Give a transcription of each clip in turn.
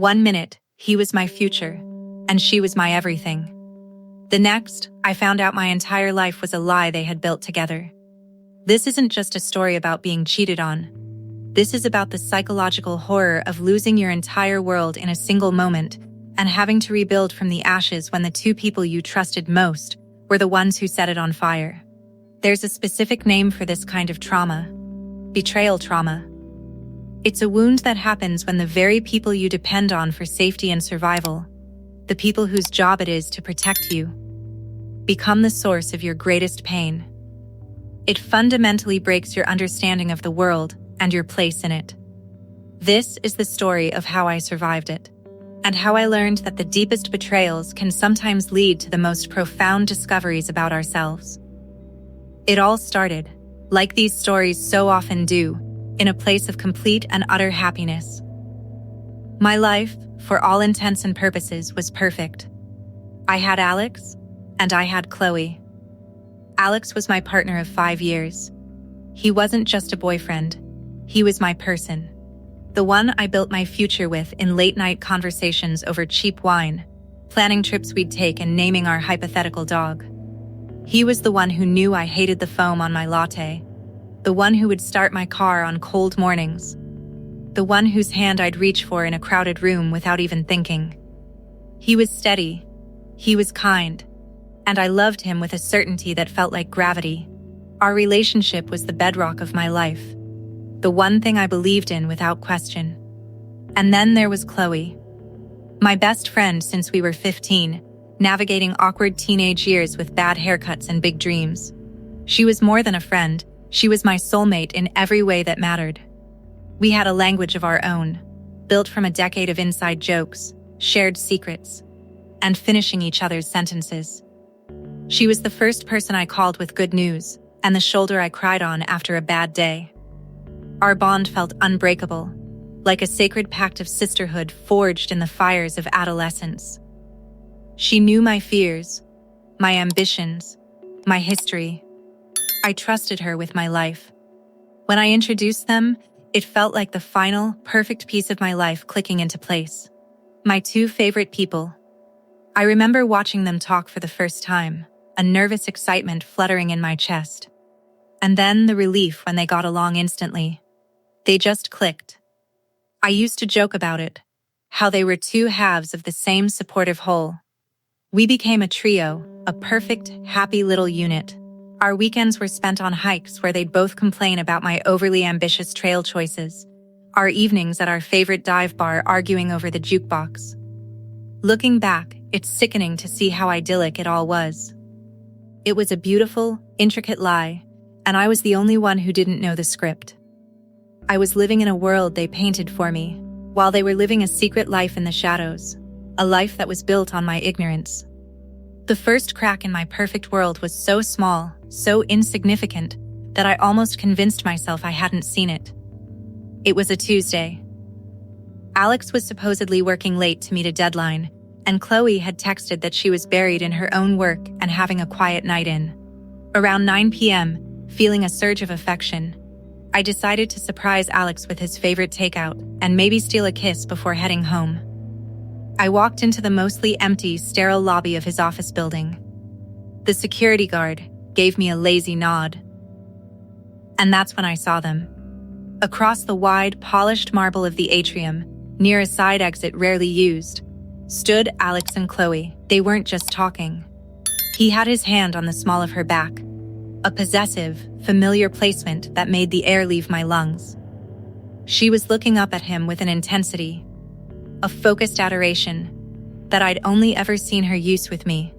1 minute, he was my future, and she was my everything. The next, I found out my entire life was a lie they had built together. This isn't just a story about being cheated on. This is about the psychological horror of losing your entire world in a single moment and having to rebuild from the ashes when the two people you trusted most were the ones who set it on fire. There's a specific name for this kind of trauma: betrayal trauma. It's a wound that happens when the very people you depend on for safety and survival, the people whose job it is to protect you, become the source of your greatest pain. It fundamentally breaks your understanding of the world and your place in it. This is the story of how I survived it, and how I learned that the deepest betrayals can sometimes lead to the most profound discoveries about ourselves. It all started, like these stories so often do, in a place of complete and utter happiness. My life, for all intents and purposes, was perfect. I had Alex, and I had Chloe. Alex was my partner of 5 years. He wasn't just a boyfriend. He was my person. The one I built my future with in late-night conversations over cheap wine, planning trips we'd take and naming our hypothetical dog. He was the one who knew I hated the foam on my latte, the one who would start my car on cold mornings, the one whose hand I'd reach for in a crowded room without even thinking. He was steady, he was kind, and I loved him with a certainty that felt like gravity. Our relationship was the bedrock of my life, the one thing I believed in without question. And then there was Chloe, my best friend since we were 15, navigating awkward teenage years with bad haircuts and big dreams. She was more than a friend, she was my soulmate in every way that mattered. We had a language of our own, built from a decade of inside jokes, shared secrets, and finishing each other's sentences. She was the first person I called with good news, and the shoulder I cried on after a bad day. Our bond felt unbreakable, like a sacred pact of sisterhood forged in the fires of adolescence. She knew my fears, my ambitions, my history. I trusted her with my life. When I introduced them, it felt like the final, perfect piece of my life clicking into place. My two favorite people. I remember watching them talk for the first time, a nervous excitement fluttering in my chest. And then the relief when they got along instantly. They just clicked. I used to joke about it, how they were two halves of the same supportive whole. We became a trio, a perfect, happy little unit. Our weekends were spent on hikes where they'd both complain about my overly ambitious trail choices, our evenings at our favorite dive bar arguing over the jukebox. Looking back, it's sickening to see how idyllic it all was. It was a beautiful, intricate lie, and I was the only one who didn't know the script. I was living in a world they painted for me, while they were living a secret life in the shadows, a life that was built on my ignorance. The first crack in my perfect world was so small, so insignificant, that I almost convinced myself I hadn't seen it. It was a Tuesday. Alex was supposedly working late to meet a deadline, and Chloe had texted that she was buried in her own work and having a quiet night in. Around 9 p.m., feeling a surge of affection, I decided to surprise Alex with his favorite takeout and maybe steal a kiss before heading home. I walked into the mostly empty, sterile lobby of his office building. The security guard gave me a lazy nod. And that's when I saw them. Across the wide, polished marble of the atrium, near a side exit rarely used, stood Alex and Chloe. They weren't just talking. He had his hand on the small of her back, a possessive, familiar placement that made the air leave my lungs. She was looking up at him with an intensity, a focused adoration, that I'd only ever seen her use with me.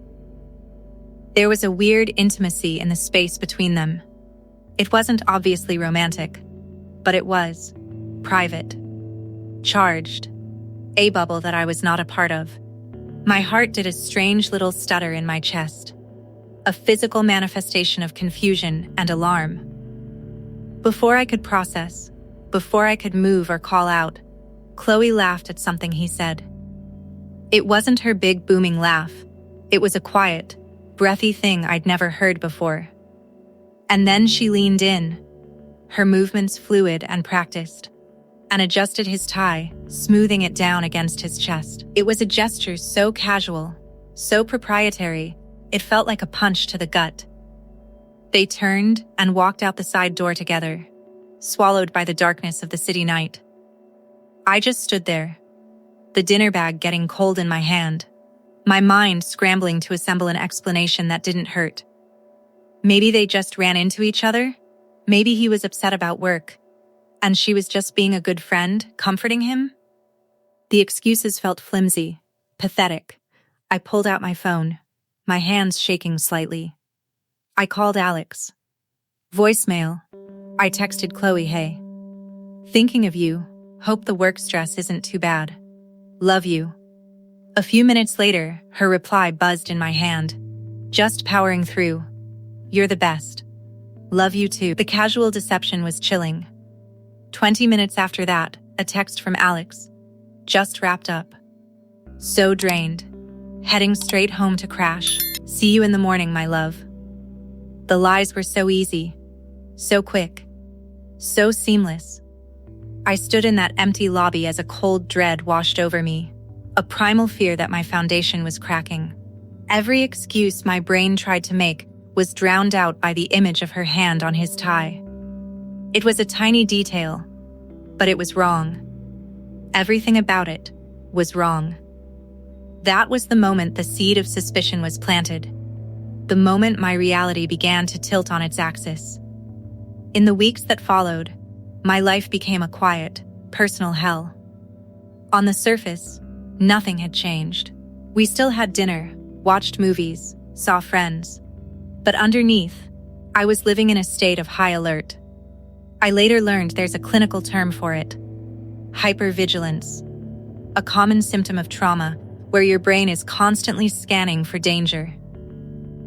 There was a weird intimacy in the space between them. It wasn't obviously romantic, but it was private, charged, a bubble that I was not a part of. My heart did a strange little stutter in my chest, a physical manifestation of confusion and alarm. Before I could process, before I could move or call out, Chloe laughed at something he said. It wasn't her big booming laugh. It was a quiet, breathy thing I'd never heard before. And then she leaned in, her movements fluid and practiced. and adjusted his tie, smoothing it down against his chest. It was a gesture so casual, so proprietary, it felt like a punch to the gut. They turned and walked out the side door together, swallowed by the darkness of the city night. I just stood there, the dinner bag getting cold in my hand, my mind scrambling to assemble an explanation that didn't hurt. Maybe they just ran into each other. Maybe he was upset about work, and she was just being a good friend, comforting him. The excuses felt flimsy, pathetic. I pulled out my phone, my hands shaking slightly. I called Alex. Voicemail. I texted Chloe, "Hey. Thinking of you. Hope the work stress isn't too bad. Love you." A few minutes later, her reply buzzed in my hand. "Just powering through. You're the best. Love you too." The casual deception was chilling. 20 minutes after that, a text from Alex. "Just wrapped up. So drained. Heading straight home to crash. See you in the morning, my love." The lies were so easy, so quick, so seamless. I stood in that empty lobby as a cold dread washed over me, a primal fear that my foundation was cracking. Every excuse my brain tried to make was drowned out by the image of her hand on his tie. It was a tiny detail, but it was wrong. Everything about it was wrong. That was the moment the seed of suspicion was planted, the moment my reality began to tilt on its axis. In the weeks that followed, my life became a quiet, personal hell. On the surface, nothing had changed. We still had dinner, watched movies, saw friends. But underneath, I was living in a state of high alert. I later learned there's a clinical term for it: hypervigilance, a common symptom of trauma where your brain is constantly scanning for danger.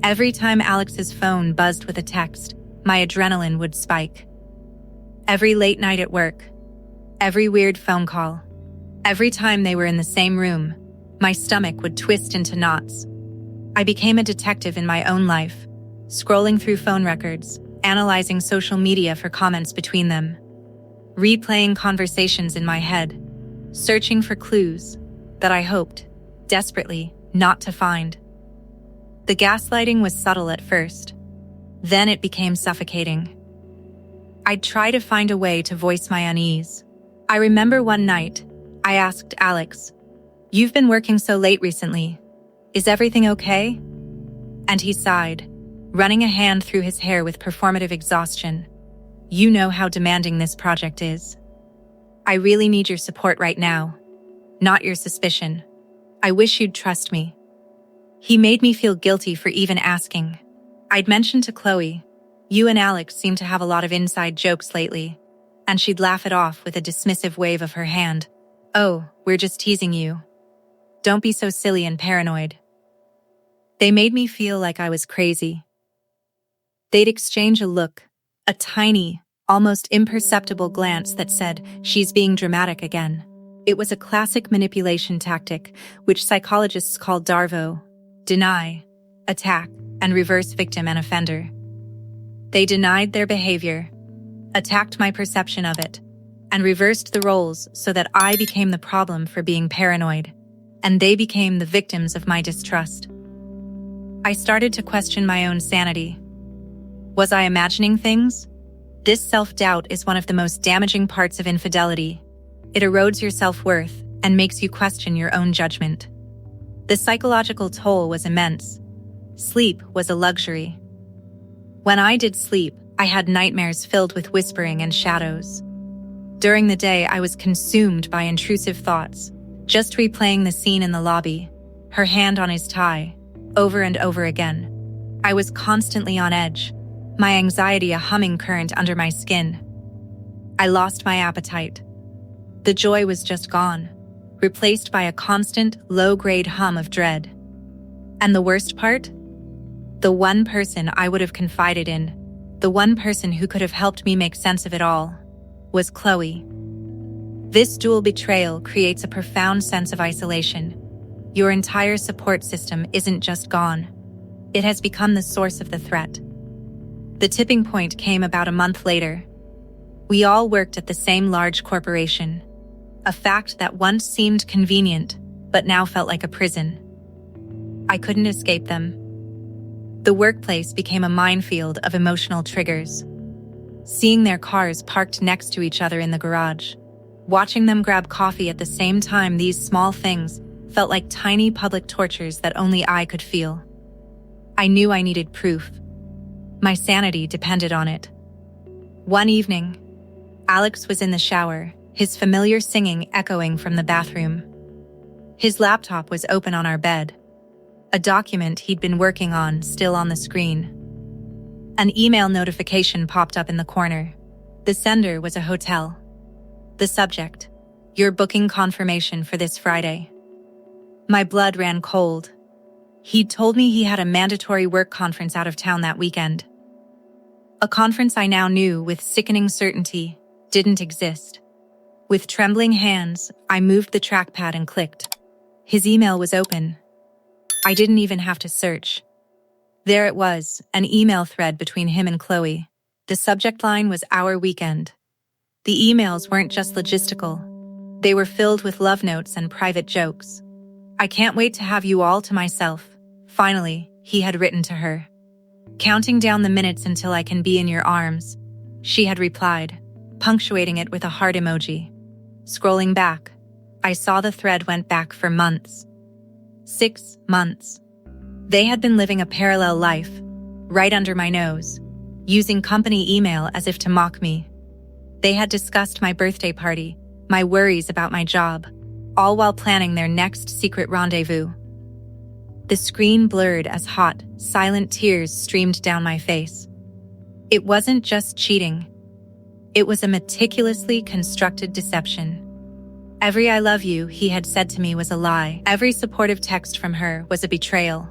Every time Alex's phone buzzed with a text, my adrenaline would spike. Every late night at work, every weird phone call, every time they were in the same room, my stomach would twist into knots. I became a detective in my own life, scrolling through phone records, analyzing social media for comments between them, replaying conversations in my head, searching for clues that I hoped, desperately, not to find. The gaslighting was subtle at first. Then it became suffocating. I'd try to find a way to voice my unease. I remember one night, I asked Alex, "You've been working so late recently. Is everything okay?" And he sighed, running a hand through his hair with performative exhaustion. "You know how demanding this project is. I really need your support right now, not your suspicion. I wish you'd trust me." He made me feel guilty for even asking. I'd mentioned to Chloe, "You and Alex seem to have a lot of inside jokes lately," and she'd laugh it off with a dismissive wave of her hand. "Oh, we're just teasing you. Don't be so silly and paranoid." They made me feel like I was crazy. They'd exchange a look, a tiny, almost imperceptible glance that said, "She's being dramatic again." It was a classic manipulation tactic, which psychologists call DARVO: deny, attack, and reverse victim and offender. They denied their behavior, attacked my perception of it, and reversed the roles so that I became the problem for being paranoid, and they became the victims of my distrust. I started to question my own sanity. Was I imagining things? This self-doubt is one of the most damaging parts of infidelity. It erodes your self-worth and makes you question your own judgment. The psychological toll was immense. Sleep was a luxury. When I did sleep, I had nightmares filled with whispering and shadows. During the day, I was consumed by intrusive thoughts, just replaying the scene in the lobby, her hand on his tie, over and over again. I was constantly on edge, my anxiety a humming current under my skin. I lost my appetite. The joy was just gone, replaced by a constant, low-grade hum of dread. And the worst part? The one person I would have confided in, the one person who could have helped me make sense of it all, was Chloe. This dual betrayal creates a profound sense of isolation. Your entire support system isn't just gone. It has become the source of the threat. The tipping point came about a month later. We all worked at the same large corporation, a fact that once seemed convenient, but now felt like a prison. I couldn't escape them. The workplace became a minefield of emotional triggers. Seeing their cars parked next to each other in the garage, watching them grab coffee at the same time, these small things felt like tiny public tortures that only I could feel. I knew I needed proof. My sanity depended on it. One evening, Alex was in the shower, his familiar singing echoing from the bathroom. His laptop was open on our bed, a document he'd been working on still on the screen. An email notification popped up in the corner. The sender was a hotel. The subject, your booking confirmation for this Friday. My blood ran cold. He'd told me he had a mandatory work conference out of town that weekend. A conference I now knew with sickening certainty didn't exist. With trembling hands, I moved the trackpad and clicked. His email was open. I didn't even have to search. There it was, an email thread between him and Chloe. The subject line was our weekend. The emails weren't just logistical. They were filled with love notes and private jokes. I can't wait to have you all to myself. Finally, he had written to her. Counting down the minutes until I can be in your arms, she had replied, punctuating it with a heart emoji. Scrolling back, I saw the thread went back for months. 6 months. They had been living a parallel life, right under my nose, using company email as if to mock me. They had discussed my birthday party, my worries about my job, all while planning their next secret rendezvous. The screen blurred as hot, silent tears streamed down my face. It wasn't just cheating. It was a meticulously constructed deception. Every "I love you" he had said to me was a lie. Every supportive text from her was a betrayal.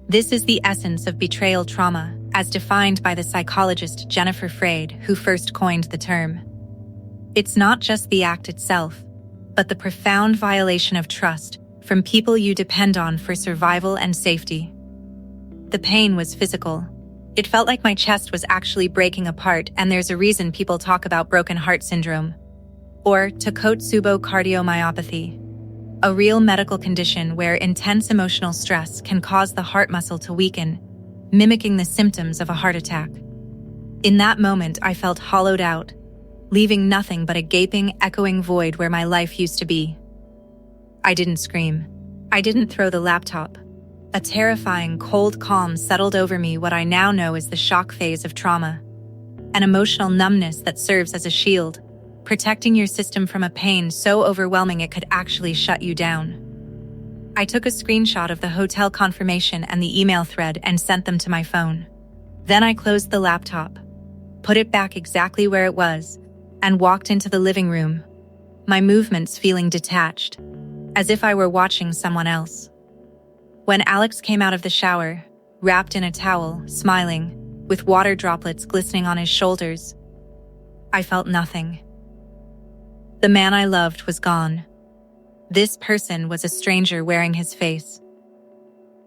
This is the essence of betrayal trauma, as defined by the psychologist Jennifer Freyd, who first coined the term. It's not just the act itself, but the profound violation of trust from people you depend on for survival and safety. The pain was physical. It felt like my chest was actually breaking apart, and there's a reason people talk about broken heart syndrome, or Takotsubo cardiomyopathy, a real medical condition where intense emotional stress can cause the heart muscle to weaken, mimicking the symptoms of a heart attack. In that moment, I felt hollowed out, leaving nothing but a gaping, echoing void where my life used to be. I didn't scream. I didn't throw the laptop. A terrifying, cold calm settled over me, what I now know is the shock phase of trauma. An emotional numbness that serves as a shield, protecting your system from a pain so overwhelming it could actually shut you down. I took a screenshot of the hotel confirmation and the email thread and sent them to my phone. Then I closed the laptop, put it back exactly where it was, and walked into the living room, my movements feeling detached, as if I were watching someone else. When Alex came out of the shower, wrapped in a towel, smiling, with water droplets glistening on his shoulders, I felt nothing. The man I loved was gone. This person was a stranger wearing his face.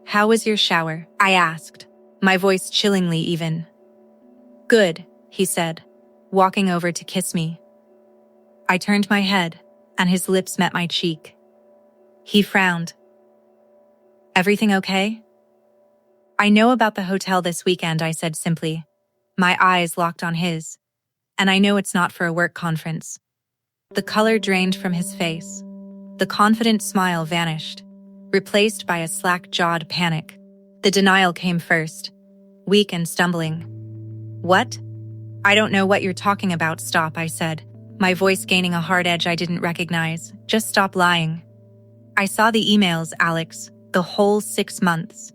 "How was your shower?" I asked, my voice chillingly even. "Good," he said, walking over to kiss me. I turned my head, and his lips met my cheek. He frowned. "Everything okay?" "I know about the hotel this weekend," I said simply. My eyes locked on his. "And I know it's not for a work conference." The color drained from his face. The confident smile vanished, replaced by a slack-jawed panic. The denial came first, weak and stumbling. "What? I don't know what you're talking about." "Stop," I said, my voice gaining a hard edge I didn't recognize. "Just stop lying. I saw the emails, Alex, the whole 6 months.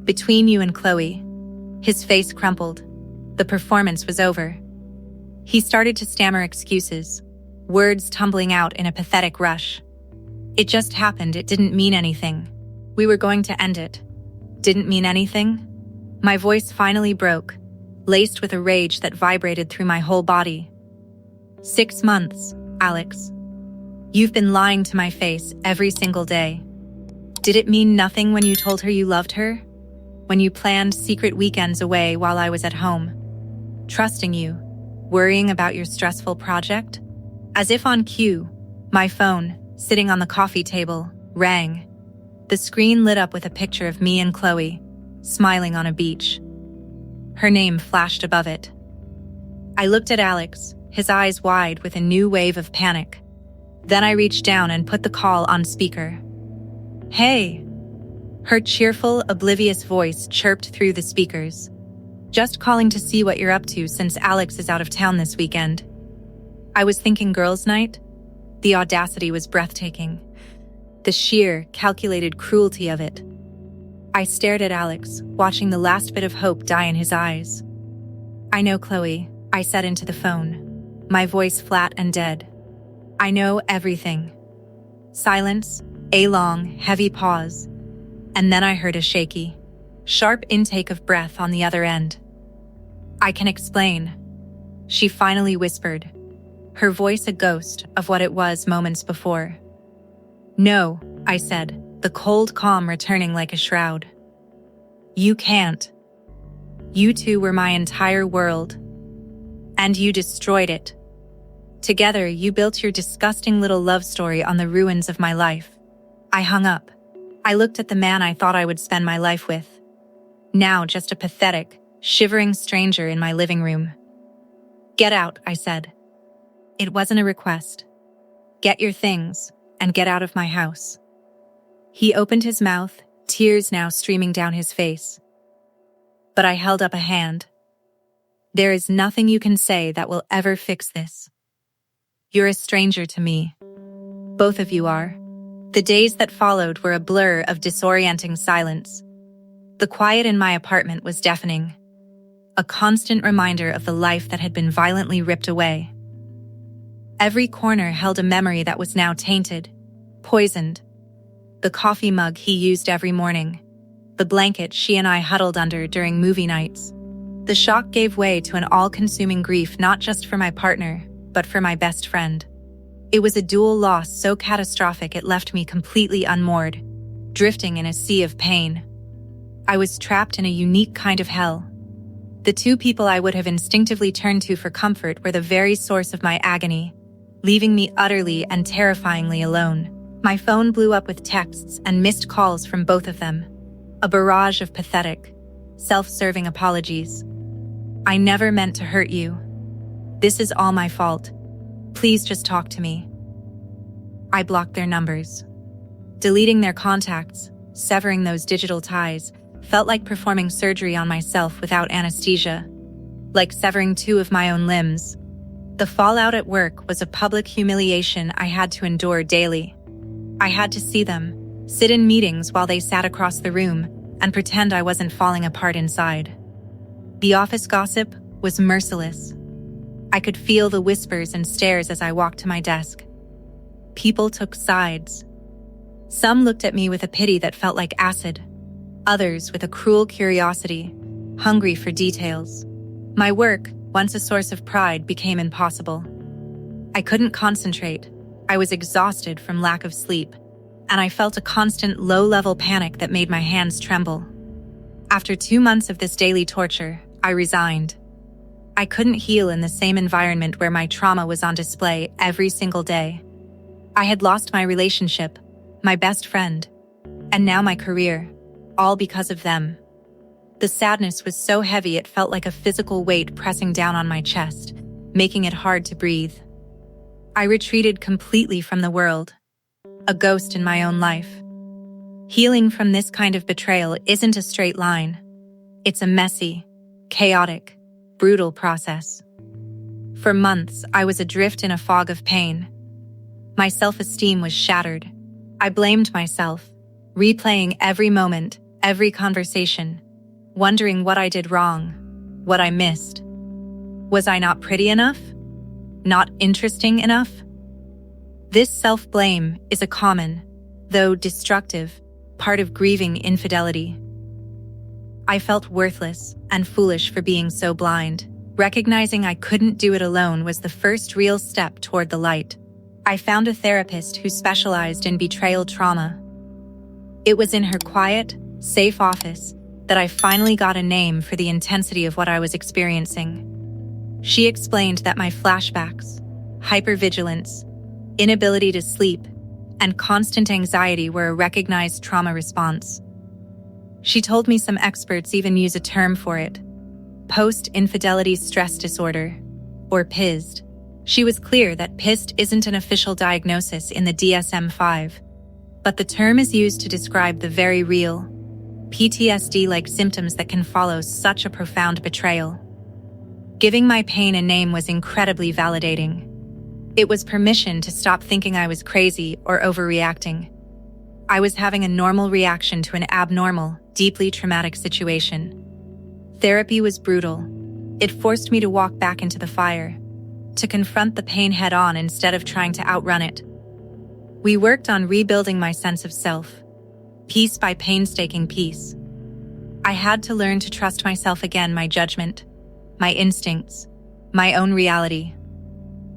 Between you and Chloe." His face crumpled. The performance was over. He started to stammer excuses, words tumbling out in a pathetic rush. "It just happened. It didn't mean anything. We were going to end it." "Didn't mean anything?" My voice finally broke, laced with a rage that vibrated through my whole body. 6 months, Alex. You've been lying to my face every single day. Did it mean nothing when you told her you loved her? When you planned secret weekends away while I was at home? Trusting you, worrying about your stressful project? As if on cue, my phone, sitting on the coffee table, rang. The screen lit up with a picture of me and Chloe, smiling on a beach. Her name flashed above it. I looked at Alex, his eyes wide with a new wave of panic. Then I reached down and put the call on speaker. "Hey!" Her cheerful, oblivious voice chirped through the speakers. "Just calling to see what you're up to since Alex is out of town this weekend." I was thinking girls' night. The audacity was breathtaking. The sheer, calculated cruelty of it. I stared at Alex, watching the last bit of hope die in his eyes. "I know, Chloe," I said into the phone, my voice flat and dead. "I know everything." Silence, a long, heavy pause, and then I heard a shaky, sharp intake of breath on the other end. "I can explain," she finally whispered, her voice a ghost of what it was moments before. "No," I said, the cold calm returning like a shroud. "You can't. You two were my entire world. And you destroyed it. Together, you built your disgusting little love story on the ruins of my life." I hung up. I looked at the man I thought I would spend my life with. Now just a pathetic, shivering stranger in my living room. "Get out," I said. It wasn't a request. "Get your things and get out of my house." He opened his mouth, tears now streaming down his face. But I held up a hand. "There is nothing you can say that will ever fix this. You're a stranger to me. Both of you are." The days that followed were a blur of disorienting silence. The quiet in my apartment was deafening, a constant reminder of the life that had been violently ripped away. Every corner held a memory that was now tainted, poisoned. The coffee mug he used every morning, the blanket she and I huddled under during movie nights. The shock gave way to an all-consuming grief not just for my partner, but for my best friend. It was a dual loss so catastrophic it left me completely unmoored, drifting in a sea of pain. I was trapped in a unique kind of hell. The two people I would have instinctively turned to for comfort were the very source of my agony, leaving me utterly and terrifyingly alone. My phone blew up with texts and missed calls from both of them, a barrage of pathetic, self-serving apologies. "I never meant to hurt you. This is all my fault. Please just talk to me." I blocked their numbers. Deleting their contacts, severing those digital ties, felt like performing surgery on myself without anesthesia, like severing two of my own limbs. The fallout at work was a public humiliation I had to endure daily. I had to see them, sit in meetings while they sat across the room, and pretend I wasn't falling apart inside. The office gossip was merciless. I could feel the whispers and stares as I walked to my desk. People took sides. Some looked at me with a pity that felt like acid, others with a cruel curiosity, hungry for details. My work, once a source of pride, became impossible. I couldn't concentrate. I was exhausted from lack of sleep, and I felt a constant low-level panic that made my hands tremble. After 2 months of this daily torture, I resigned. I couldn't heal in the same environment where my trauma was on display every single day. I had lost my relationship, my best friend, and now my career, all because of them. The sadness was so heavy it felt like a physical weight pressing down on my chest, making it hard to breathe. I retreated completely from the world, a ghost in my own life. Healing from this kind of betrayal isn't a straight line. It's a messy, chaotic, brutal process. For months, I was adrift in a fog of pain. My self-esteem was shattered. I blamed myself, replaying every moment, every conversation, wondering what I did wrong, what I missed. Was I not pretty enough? Not interesting enough? This self-blame is a common, though destructive, part of grieving infidelity. I felt worthless and foolish for being so blind. Recognizing I couldn't do it alone was the first real step toward the light. I found a therapist who specialized in betrayal trauma. It was in her quiet, safe office that I finally got a name for the intensity of what I was experiencing. She explained that my flashbacks, hypervigilance, inability to sleep, and constant anxiety were a recognized trauma response. She told me some experts even use a term for it: post-infidelity stress disorder, or PISD. She was clear that PISD isn't an official diagnosis in the DSM-5, but the term is used to describe the very real, PTSD-like symptoms that can follow such a profound betrayal. Giving my pain a name was incredibly validating. It was permission to stop thinking I was crazy or overreacting. I was having a normal reaction to an abnormal, deeply traumatic situation. Therapy was brutal. It forced me to walk back into the fire, to confront the pain head-on instead of trying to outrun it. We worked on rebuilding my sense of self, piece by painstaking piece. I had to learn to trust myself again, my judgment, my instincts, my own reality.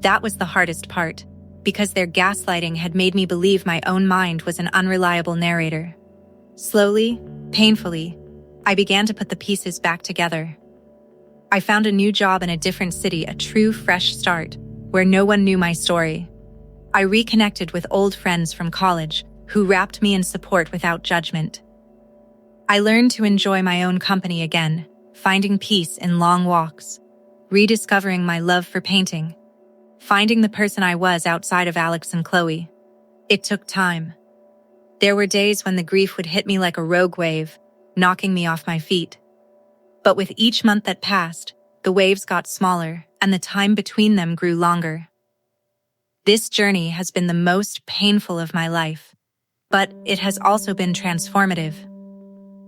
That was the hardest part, because their gaslighting had made me believe my own mind was an unreliable narrator. Slowly, painfully, I began to put the pieces back together. I found a new job in a different city, a true fresh start, where no one knew my story. I reconnected with old friends from college who wrapped me in support without judgment. I learned to enjoy my own company again, finding peace in long walks, rediscovering my love for painting, finding the person I was outside of Alex and Chloe. It took time. There were days when the grief would hit me like a rogue wave, knocking me off my feet. But with each month that passed, the waves got smaller and the time between them grew longer. This journey has been the most painful of my life, but it has also been transformative.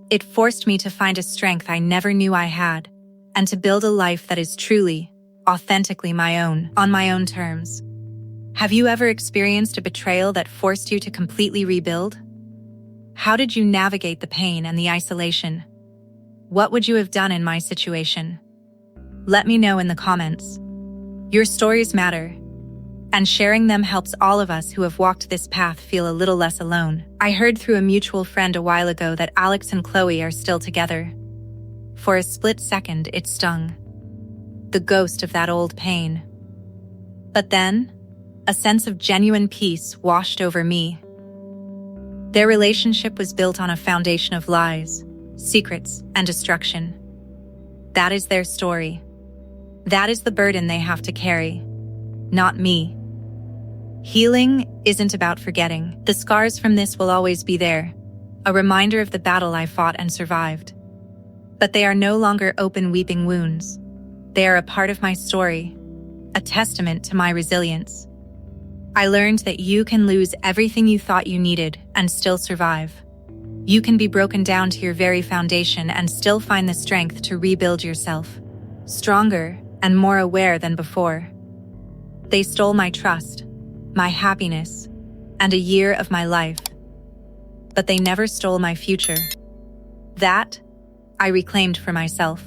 It forced me to find a strength I never knew I had, and to build a life that is truly, authentically my own, on my own terms. Have you ever experienced a betrayal that forced you to completely rebuild? How did you navigate the pain and the isolation? What would you have done in my situation? Let me know in the comments. Your stories matter, and sharing them helps all of us who have walked this path feel a little less alone. I heard through a mutual friend a while ago that Alex and Chloe are still together. For a split second, it stung. The ghost of that old pain. But then, a sense of genuine peace washed over me. Their relationship was built on a foundation of lies, secrets, and destruction. That is their story. That is the burden they have to carry, not me. Healing isn't about forgetting. The scars from this will always be there, a reminder of the battle I fought and survived. But they are no longer open weeping wounds. They are a part of my story, a testament to my resilience. I learned that you can lose everything you thought you needed and still survive. You can be broken down to your very foundation and still find the strength to rebuild yourself, stronger and more aware than before. They stole my trust, my happiness, and a year of my life. But they never stole my future. That I reclaimed for myself.